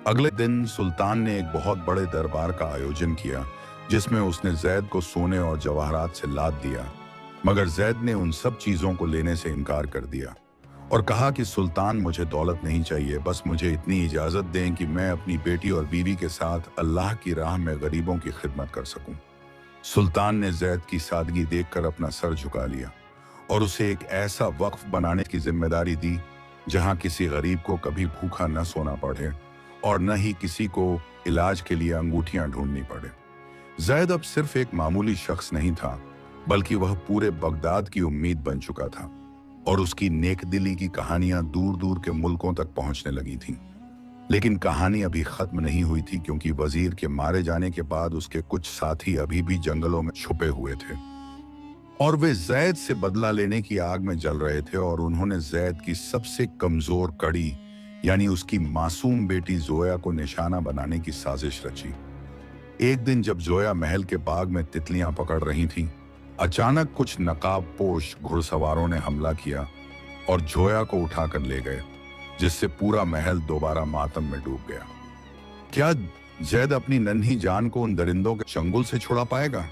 अगले दिन सुल्तान ने एक बहुत बड़े दरबार का आयोजन किया, जिसमें उसने जैद को सोने और जवाहरात से लाद दिया, मगर जैद ने उन सब चीजों को लेने से इनकार कर दिया और कहा कि सुल्तान, मुझे दौलत नहीं चाहिए, बस मुझे इतनी इजाजत दें कि मैं अपनी बेटी और बीवी के साथ अल्लाह की राह में गरीबों की खिदमत कर सकूं। सुल्तान ने जैद की सादगी देखकर अपना सर झुका लिया और उसे एक ऐसा वक्फ बनाने की जिम्मेदारी दी जहां किसी गरीब को कभी भूखा न सोना पड़े और न ही किसी को इलाज के लिए अंगूठियां ढूंढनी पड़े। जैद अब सिर्फ एक मामूली शख्स नहीं था, बल्कि वह पूरे बगदाद की उम्मीद बन चुका था, और उसकी नेकदिली की कहानियां दूर दूर के मुल्कों तक पहुंचने लगी थीं। लेकिन कहानी अभी खत्म नहीं हुई थी, क्योंकि वजीर के मारे जाने के बाद उसके कुछ साथी अभी भी जंगलों में छुपे हुए थे और वे जैद से बदला लेने की आग में जल रहे थे, और उन्होंने जैद की सबसे कमजोर कड़ी यानी उसकी मासूम बेटी जोया को निशाना बनाने की साजिश रची। एक दिन जब जोया महल के बाग में तितलियां पकड़ रही थी, अचानक कुछ नकाबपोश घुड़सवारों ने हमला किया और जोया को उठाकर ले गए, जिससे पूरा महल दोबारा मातम में डूब गया। क्या जैद अपनी नन्ही जान को उन दरिंदों के चंगुल से छुड़ा पाएगा?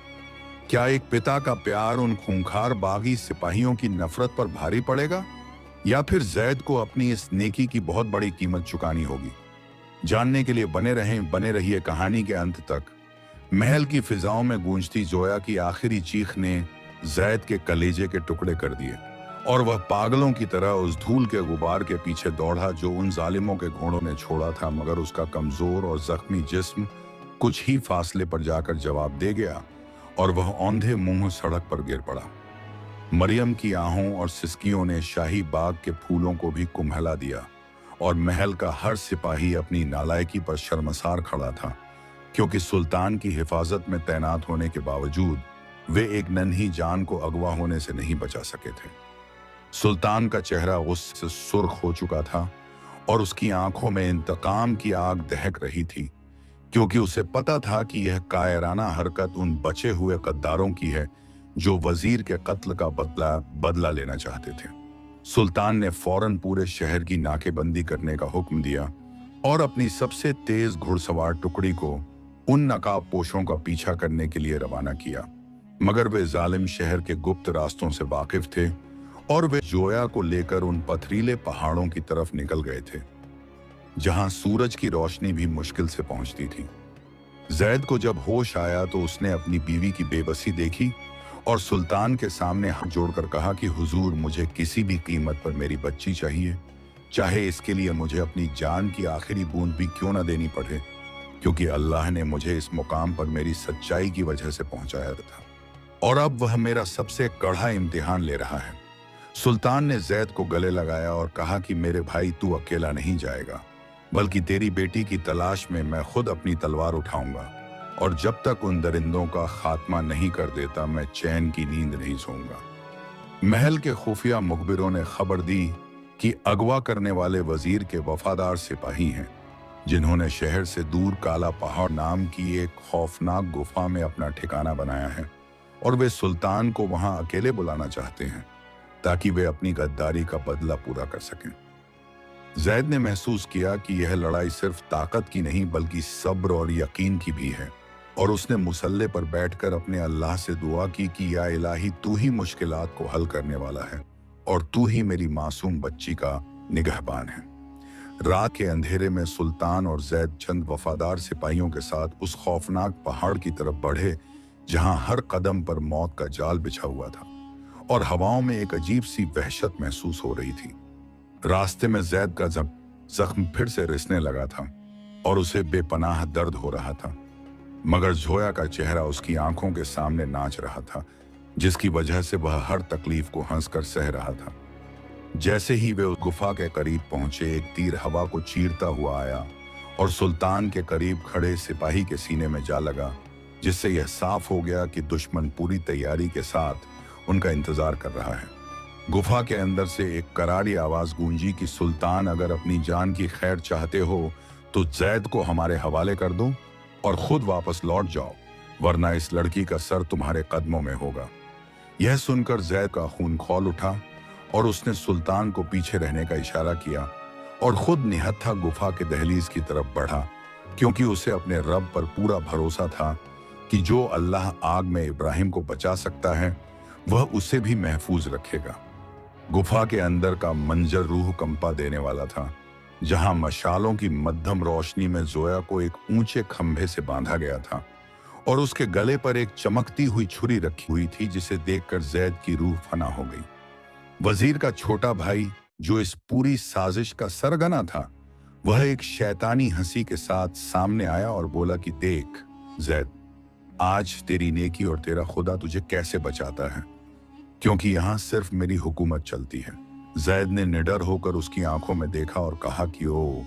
क्या एक पिता का प्यार उन खूंखार बागी सिपाहियों की नफरत पर भारी पड़ेगा, या फिर जैद को अपनी इस नेकी की बहुत बड़ी कीमत चुकानी होगी? जानने के लिए बने रहिए कहानी के अंत तक। महल की फिजाओं में गूंजती जोया की आखिरी चीख ने जैद के कलेजे के टुकड़े कर दिए और वह पागलों की तरह उस धूल के गुबार के पीछे दौड़ा जो उन जालिमों के घोड़ों ने छोड़ा था, मगर उसका कमजोर और जख्मी जिस्म कुछ ही फासले पर जाकर जवाब दे गया और वह औंधे मुंह सड़क पर गिर पड़ा। मरियम की आहों और सिसकियों ने शाही बाग के फूलों को भी कुम्हला दिया और महल का हर सिपाही अपनी नालायकी पर शर्मसार खड़ा था, क्योंकि सुल्तान की हिफाजत में तैनात होने के बावजूद वे एक नन्ही जान को अगवा होने से नहीं बचा सके थे। सुल्तान का चेहरा गुस्से से सुर्ख हो चुका था और उसकी आंखों में इंतकाम की आग दहक रही थी, क्योंकि उसे पता था कि यह कायराना हरकत उन बचे हुए गद्दारों की है जो वजीर के कत्ल का बदला लेना चाहते थे। सुल्तान ने फौरन पूरे शहर की नाकेबंदी करने का हुक्म दिया और अपनी सबसे तेज घुड़सवार टुकड़ी को उन नकाबपोशों का पीछा करने के लिए रवाना किया, मगर वे जालिम शहर के गुप्त रास्तों से वाकिफ थे और वे जोया को लेकर उन पथरीले पहाड़ों की तरफ निकल गए थे, जहां सूरज की रोशनी भी मुश्किल से पहुंचती थी। जैद को जब होश आया तो उसने अपनी बीवी की बेबसी देखी और सुल्तान के सामने हाथ जोड़कर कहा कि हुजूर, मुझे किसी भी कीमत पर मेरी बच्ची चाहिए, चाहे इसके लिए मुझे अपनी जान की आखिरी बूंद भी क्यों न देनी पड़े, क्योंकि अल्लाह ने मुझे इस मुकाम पर मेरी सच्चाई की वजह से पहुंचाया था और अब वह मेरा सबसे कड़ा इम्तिहान ले रहा है। सुल्तान ने जैद को गले लगाया और कहा कि मेरे भाई, तू अकेला नहीं जाएगा, बल्कि तेरी बेटी की तलाश में मैं खुद अपनी तलवार उठाऊंगा और जब तक उन दरिंदों का खात्मा नहीं कर देता मैं चैन की नींद नहीं सोऊंगा। महल के खुफिया मुखबिरों ने खबर दी कि अगवा करने वाले वजीर के वफादार सिपाही हैं, जिन्होंने शहर से दूर काला पहाड़ नाम की एक खौफनाक गुफा में अपना ठिकाना बनाया है और वे सुल्तान को वहां अकेले बुलाना चाहते हैं ताकि वे अपनी गद्दारी का बदला पूरा कर सकें। जैद ने महसूस किया कि यह लड़ाई सिर्फ ताकत की नहीं बल्कि सब्र और यकीन की भी है और उसने मुसल्ले पर बैठकर अपने अल्लाह से दुआ की कि या इलाही, तू ही मुश्किलात को हल करने वाला है और तू ही मेरी मासूम बच्ची का निगहबान है। रात के अंधेरे में सुल्तान और जैद चंद वफादार सिपाहियों के साथ उस खौफनाक पहाड़ की तरफ बढ़े जहां हर कदम पर मौत का जाल बिछा हुआ था और हवाओं में एक अजीब सी वहशत महसूस हो रही थी। रास्ते में जैद का जख्म फिर से रिसने लगा था और उसे बेपनाह दर्द हो रहा था, मगर जोया का चेहरा उसकी आंखों के सामने नाच रहा था, जिसकी वजह से वह हर तकलीफ को हंसकर सह रहा था। जैसे ही वे उस गुफा के करीब पहुंचे, एक तीर हवा को चीरता हुआ आया और सुल्तान के करीब खड़े सिपाही के सीने में जा लगा, जिससे यह साफ हो गया कि दुश्मन पूरी तैयारी के साथ उनका इंतजार कर रहा है। गुफा के अंदर से एक करारी आवाज गूंजी कि सुल्तान, अगर अपनी जान की खैर चाहते हो तो जैद को हमारे हवाले कर दो और खुद वापस लौट जाओ, वरना इस लड़की का सर तुम्हारे कदमों में होगा। यह सुनकर जैद का खून खौल उठा और उसने सुल्तान को पीछे रहने का इशारा किया और खुद निहत्था गुफा के दहलीज की तरफ बढ़ा, क्योंकि उसे अपने रब पर पूरा भरोसा था कि जो अल्लाह आग में इब्राहिम को बचा सकता है वह उसे भी महफूज रखेगा। गुफा के अंदर का मंजर रूह कंपा देने वाला था, जहां मशालों की मध्यम रोशनी में जोया को एक ऊंचे खंभे से बांधा गया था और उसके गले पर एक चमकती हुई छुरी रखी हुई थी, जिसे देखकर जैद की रूह फना हो गई। वजीर का छोटा भाई, जो इस पूरी साजिश का सरगना था, वह एक शैतानी हंसी के साथ सामने आया और बोला कि देख जैद, आज तेरी नेकी और तेरा खुदा तुझे कैसे बचाता है, क्योंकि यहां सिर्फ मेरी हुकूमत चलती है। जैद ने निडर होकर उसकी आंखों में देखा और कहा कि ओ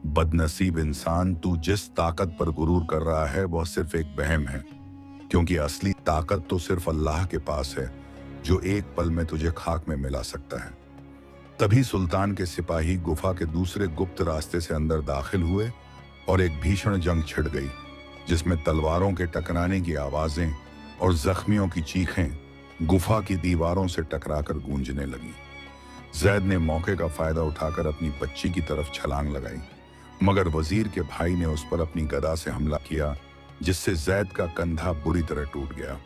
बदनसीब इंसान, तू जिस ताकत पर गुरूर कर रहा है वह सिर्फ एक वहम है, क्योंकि असली ताकत तो सिर्फ अल्लाह के पास है, जो एक पल में तुझे खाक में मिला सकता है। तभी सुल्तान के सिपाही गुफा के दूसरे गुप्त रास्ते से अंदर दाखिल हुए और एक भीषण जंग छिड़ गई, जिसमें तलवारों के टकराने की आवाजें और जख्मियों की चीखें गुफा की दीवारों से टकराकर गूंजने लगी। जैद ने मौके का फायदा उठाकर अपनी बच्ची की तरफ छलांग लगाई, मगर वजीर के भाई ने उस पर अपनी गदा से हमला किया, जिससे जैद का कंधा बुरी तरह टूट गया।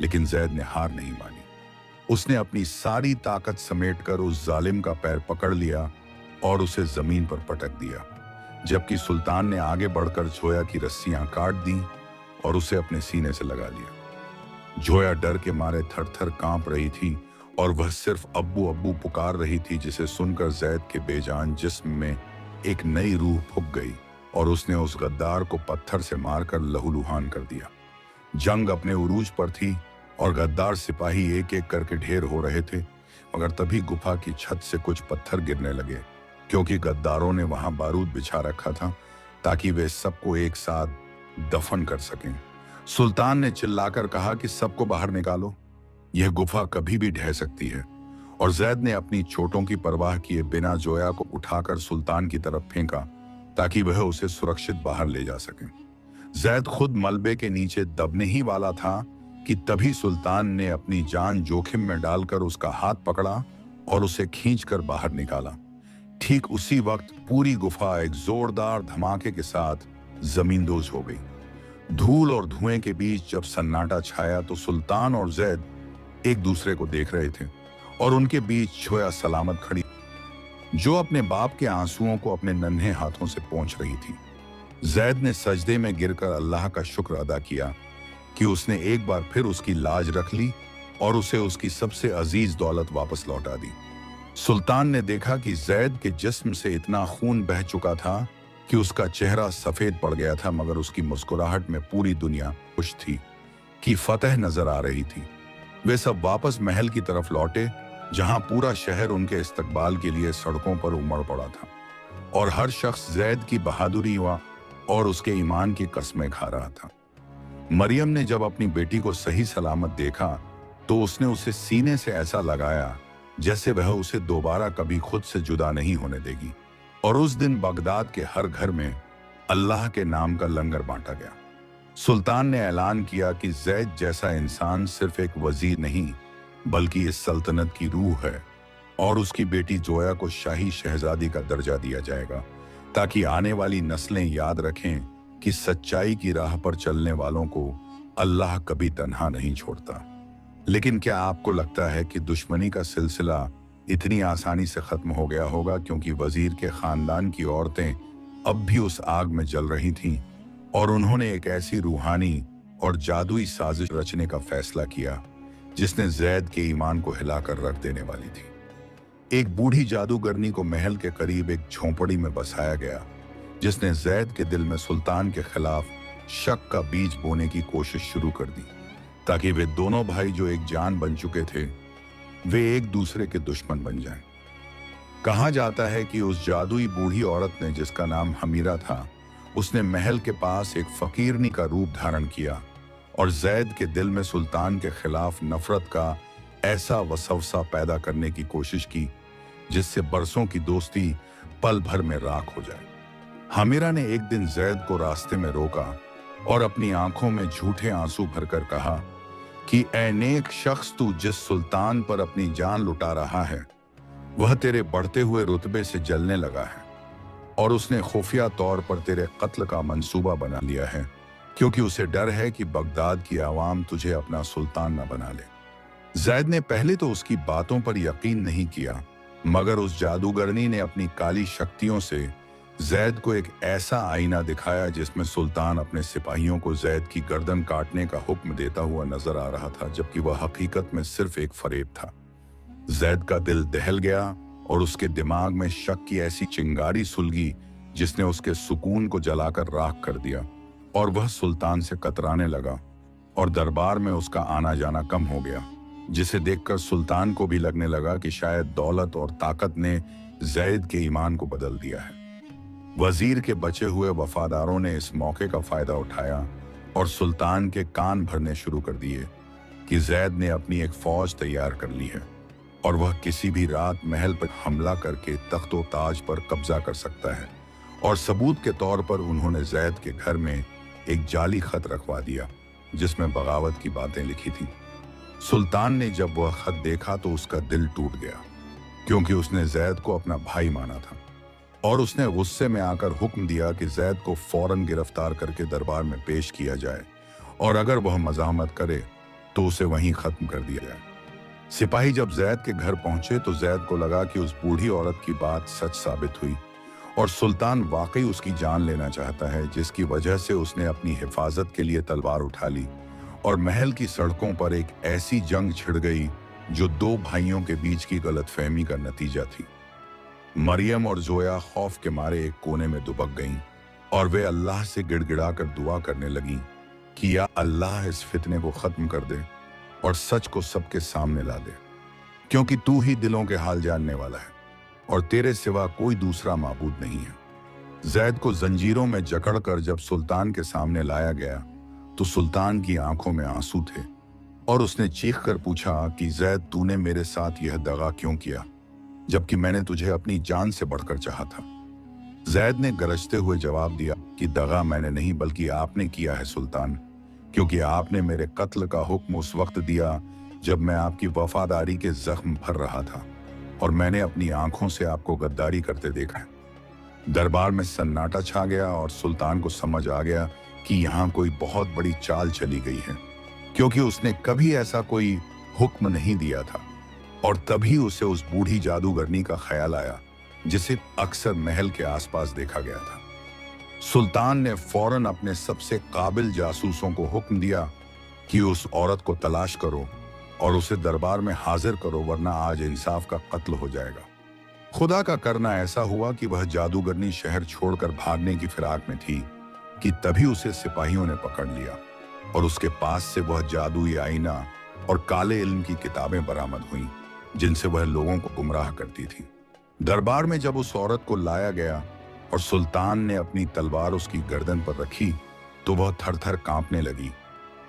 लेकिन जैद ने हार नहीं मानी। उसने अपनी सारी ताकत समेटकर उस जालिम का पैर पकड़ लिया और उसे जमीन पर पटक दिया, जबकि सुल्तान ने आगे बढ़कर जोया की रस्सियां काट दी और उसे अपने सीने से लगा लिया। जोया डर के मारे थर-थर कांप रही थी और वह सिर्फ अब्बू अब्बू पुकार रही थी, जिसे सुनकर जैद के बेजान जिस्म में एक नई रूह फूंक गई और उसने उस गद्दार को पत्थर से मारकर लहूलुहान कर दिया। जंग अपने उरूज पर थी और गद्दार सिपाही एक एक करके ढेर हो रहे थे, मगर तभी गुफा की छत से कुछ पत्थर गिरने लगे, क्योंकि गद्दारों ने वहां बारूद बिछा रखा था ताकि वे सबको एक साथ दफन कर सकें। सुल्तान ने चिल्लाकर कहा कि सबको बाहर निकालो, यह गुफा कभी भी ढह सकती है। और जैद ने अपनी चोटों की परवाह किए बिना जोया को उठाकर सुल्तान की तरफ फेंका ताकि वह उसे सुरक्षित बाहर ले जा सके। जैद खुद मलबे के नीचे दबने ही वाला था कि तभी सुल्तान ने अपनी जान जोखिम में डालकर उसका हाथ पकड़ा और उसे खींचकर बाहर निकाला। ठीक उसी वक्त पूरी गुफा एक जोरदार धमाके के साथ जमींदोज हो गई। धूल और धुएं के बीच जब सन्नाटा छाया तो सुल्तान और जैद एक दूसरे को देख रहे थे और उनके बीच जोया सलामत खड़ी, जो अपने बाप के आंसुओं को अपने नन्हे हाथों से पोंछ रही थी। जैद ने सजदे में गिरकर अल्लाह का शुक्र अदा किया कि उसने एक बार फिर उसकी लाज रख ली और उसे उसकी सबसे अजीज दौलत वापस लौटा दी। सुल्तान ने देखा कि जैद के जिस्म से इतना खून बह चुका था कि उसका चेहरा सफेद पड़ गया था, मगर उसकी मुस्कुराहट में पूरी दुनिया खुश थी कि फतह नजर आ रही थी। वे सब वापस महल की तरफ लौटे, जहां पूरा शहर उनके इस्तकबाल के लिए सड़कों पर उमड़ पड़ा था और हर शख्स जैद की बहादुरी और उसके ईमान की कस्में खा रहा था। मरियम ने जब अपनी बेटी को सही सलामत देखा तो उसने उसे सीने से ऐसा लगाया जैसे वह उसे दोबारा कभी खुद से जुदा नहीं होने देगी। और उस दिन बगदाद के हर घर में अल्लाह के नाम का लंगर बांटा गया। सुल्तान ने ऐलान किया कि जैद जैसा इंसान सिर्फ एक वजीर नहीं बल्कि इस सल्तनत की रूह है और उसकी बेटी जोया को शाही शहजादी का दर्जा दिया जाएगा, ताकि आने वाली नस्लें याद रखें कि सच्चाई की राह पर चलने वालों को अल्लाह कभी तन्हा नहीं छोड़ता। लेकिन क्या आपको लगता है कि दुश्मनी का सिलसिला इतनी आसानी से खत्म हो गया होगा, क्योंकि वजीर के खानदान की औरतें अब भी उस आग में जल रही थीं और उन्होंने एक ऐसी रूहानी और जादुई साजिश रचने का फैसला किया जिसने जैद के ईमान को हिलाकर रख देने वाली थी। एक बूढ़ी जादूगरनी को महल के करीब एक झोंपड़ी में बसाया गया, जिसने जैद के दिल में सुल्तान के खिलाफ शक का बीज बोने की कोशिश शुरू कर दी, ताकि वे दोनों भाई जो एक जान बन चुके थे वे एक दूसरे के दुश्मन बन जाएं। कहा जाता है कि उस जादुई बूढ़ी औरत ने, जिसका नाम हमीरा था, उसने महल के पास एक फकीरनी का रूप धारण किया और जैद के दिल में सुल्तान के खिलाफ नफरत का ऐसा वसवसा पैदा करने की कोशिश की जिससे बरसों की दोस्ती पल भर में राख हो जाए। हमीरा ने एक दिन जैद को रास्ते में रोका और अपनी आंखों में झूठे आंसू भरकर कहा कि ऐ नेक शख्स, तू जिस सुल्तान पर अपनी जान लुटा रहा है वह तेरे बढ़ते हुए रुतबे से जलने लगा है और उसने खुफिया तौर पर तेरे कत्ल का मंसूबा बना लिया है, क्योंकि उसे डर है कि बगदाद की आवाम तुझे अपना सुल्तान न बना ले। जैद ने पहले तो उसकी बातों पर यकीन नहीं किया, मगर उस जादूगरनी ने अपनी काली शक्तियों से जैद को एक ऐसा आईना दिखाया जिसमें सुल्तान अपने सिपाहियों को जैद की गर्दन काटने का हुक्म देता हुआ नजर आ रहा था, जबकि वह हकीकत में सिर्फ एक फरेब था। जैद का दिल दहल गया और उसके दिमाग में शक की ऐसी चिंगारी सुलगी जिसने उसके सुकून को जलाकर राख कर दिया और वह सुल्तान से कतराने लगा और दरबार में उसका आना जाना कम हो गया, जिसे देखकर सुल्तान को भी लगने लगा कि शायद दौलत और ताकत ने जैद के ईमान को बदल दिया है। वजीर के बचे हुए वफादारों ने इस मौके का फायदा उठाया और सुल्तान के कान भरने शुरू कर दिए कि जैद ने अपनी एक फौज तैयार कर ली है और वह किसी भी रात महल पर हमला करके तख्तो ताज पर कब्जा कर सकता है। और सबूत के तौर पर उन्होंने जैद के घर में एक जाली खत रखवा दिया जिसमें बगावत की बातें लिखी थी। सुल्तान ने जब वह खत देखा तो उसका दिल टूट गया, क्योंकि उसने जैद को अपना भाई माना था। और उसने गुस्से में आकर हुक्म दिया कि जैद को फौरन गिरफ्तार करके दरबार में पेश किया जाए, और अगर वह मज़ाहमत करे तो उसे वहीं खत्म कर दिया जाए। सिपाही जब जैद के घर पहुंचे तो जैद को लगा कि उस बूढ़ी औरत की बात सच साबित हुई और सुल्तान वाकई उसकी जान लेना चाहता है, जिसकी वजह से उसने अपनी हिफाजत के लिए तलवार उठा ली और महल की सड़कों पर एक ऐसी जंग छिड़ गई जो दो भाइयों के बीच की गलतफहमी का नतीजा थी। मरियम और जोया खौफ के मारे एक कोने में दुबक गईं और वे अल्लाह से गिड़गिड़ाकर दुआ करने लगीं कि या अल्लाह इस फितने को खत्म कर दे और सच को सबके सामने ला दे, क्योंकि तू ही दिलों के हाल जानने वाला है और तेरे सिवा कोई दूसरा माबूद नहीं है। जैद को जंजीरों में जकड़कर जब सुल्तान के सामने लाया गया तो सुल्तान की आंखों में आंसू थे और उसने चीख कर पूछा कि जैद, तूने मेरे साथ यह दगा क्यों किया, जबकि मैंने तुझे अपनी जान से बढ़कर चाहा था। जैद ने गरजते हुए जवाब दिया कि दगा मैंने नहीं बल्कि आपने किया है सुल्तान, क्योंकि आपने मेरे कत्ल का हुक्म उस वक्त दिया जब मैं आपकी वफादारी के जख्म भर रहा था और मैंने अपनी आंखों से आपको गद्दारी करते देखा है। दरबार में सन्नाटा छा गया और सुल्तान को समझ आ गया कि यहाँ कोई बहुत बड़ी चाल चली गई है, क्योंकि उसने कभी ऐसा कोई हुक्म नहीं दिया था। और तभी उसे उस बूढ़ी जादूगरनी का ख्याल आया जिसे अक्सर महल के आसपास देखा गया था। सुल्तान ने फौरन अपने सबसे काबिल जासूसों को हुक्म दिया कि उस औरत को तलाश करो और उसे दरबार में हाजिर करो, वरना आज इंसाफ का कत्ल हो जाएगा। खुदा का करना ऐसा हुआ कि वह जादूगरनी शहर छोड़कर भागने की फिराक में थी कि तभी उसे सिपाहियों ने पकड़ लिया और उसके पास से वह जादुई आईना और काले इल्म की किताबें बरामद हुईं, जिनसे वह लोगों को गुमराह करती थी। दरबार में जब उस औरत को लाया गया और सुल्तान ने अपनी तलवार उसकी गर्दन पर रखी तो वह थर-थर कांपने लगी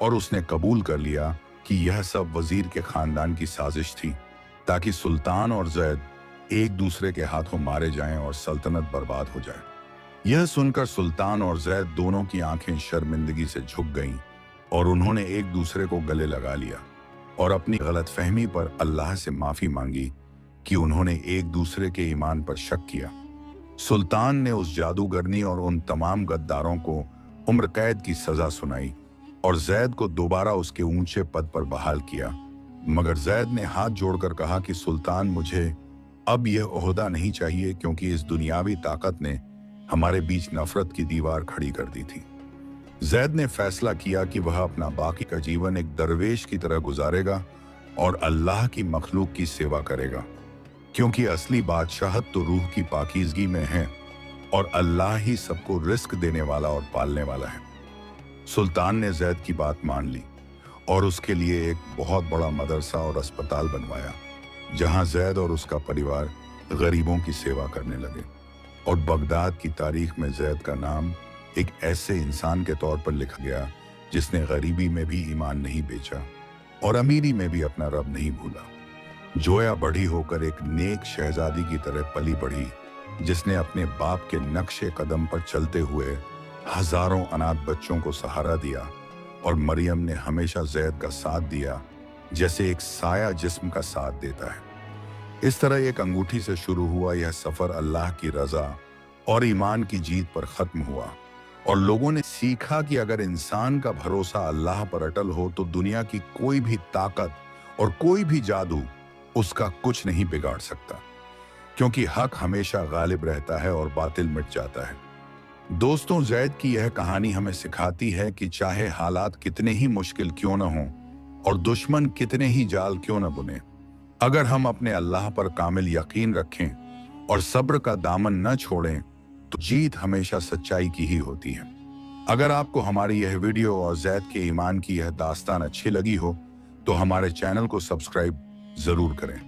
और उसने कबूल कर लिया कि यह सब वजीर के खानदान की साजिश थी, ताकि सुल्तान और जैद एक दूसरे के हाथों मारे जाएं और सल्तनत बर्बाद हो जाए। यह सुनकर सुल्तान और जैद दोनों की आंखें शर्मिंदगी से झुक गईं और उन्होंने एक दूसरे को गले लगा लिया और अपनी गलतफहमी पर अल्लाह से माफी मांगी कि उन्होंने एक दूसरे के ईमान पर शक किया। सुल्तान ने उस जादूगरनी और उन तमाम गद्दारों को उम्र कैद की सजा सुनाई और जैद को दोबारा उसके ऊंचे पद पर बहाल किया, मगर जैद ने हाथ जोड़कर कहा कि सुल्तान, मुझे अब यह ओहदा नहीं चाहिए, क्योंकि इस दुनियावी ताकत ने हमारे बीच नफरत की दीवार खड़ी कर दी थी। जैद ने फैसला किया कि वह अपना बाकी का जीवन एक दरवेश की तरह गुजारेगा और अल्लाह की मखलूक की सेवा करेगा, क्योंकि असली बादशाहत तो रूह की पाकीज़गी में है और अल्लाह ही सबको रिस्क देने वाला और पालने वाला है। सुल्तान ने जैद की बात मान ली और उसके लिए एक बहुत बड़ा मदरसा और अस्पताल बनवाया, जहां जैद और उसका परिवार गरीबों की सेवा करने लगे। और बगदाद की तारीख में जैद का नाम एक ऐसे इंसान के तौर पर लिखा गया जिसने गरीबी में भी ईमान नहीं बेचा और अमीरी में भी अपना रब नहीं भूला। जोया बड़ी होकर एक नेक शहजादी की तरह पली बढ़ी, जिसने अपने बाप के नक्शे कदम पर चलते हुए हजारों अनाथ बच्चों को सहारा दिया। और मरियम ने हमेशा जैद का साथ दिया, जैसे एक साया जिस्म का साथ देता है। इस तरह एक अंगूठी से शुरू हुआ यह सफर अल्लाह की रजा और ईमान की जीत पर खत्म हुआ और लोगों ने सीखा कि अगर इंसान का भरोसा अल्लाह पर अटल हो तो दुनिया की कोई भी ताकत और कोई भी जादू उसका कुछ नहीं बिगाड़ सकता, क्योंकि हक हमेशा गालिब रहता है और बातिल मिट जाता है। दोस्तों, जैद की यह कहानी हमें सिखाती है कि चाहे हालात कितने ही मुश्किल क्यों न हों और दुश्मन कितने ही जाल क्यों न बुने, अगर हम अपने अल्लाह पर कामिल यकीन रखें और सब्र का दामन न छोड़ें तो जीत हमेशा सच्चाई की ही होती है। अगर आपको हमारी यह वीडियो और जैद के ईमान की यह दास्तान अच्छी लगी हो तो हमारे चैनल को सब्सक्राइब जरूर करें।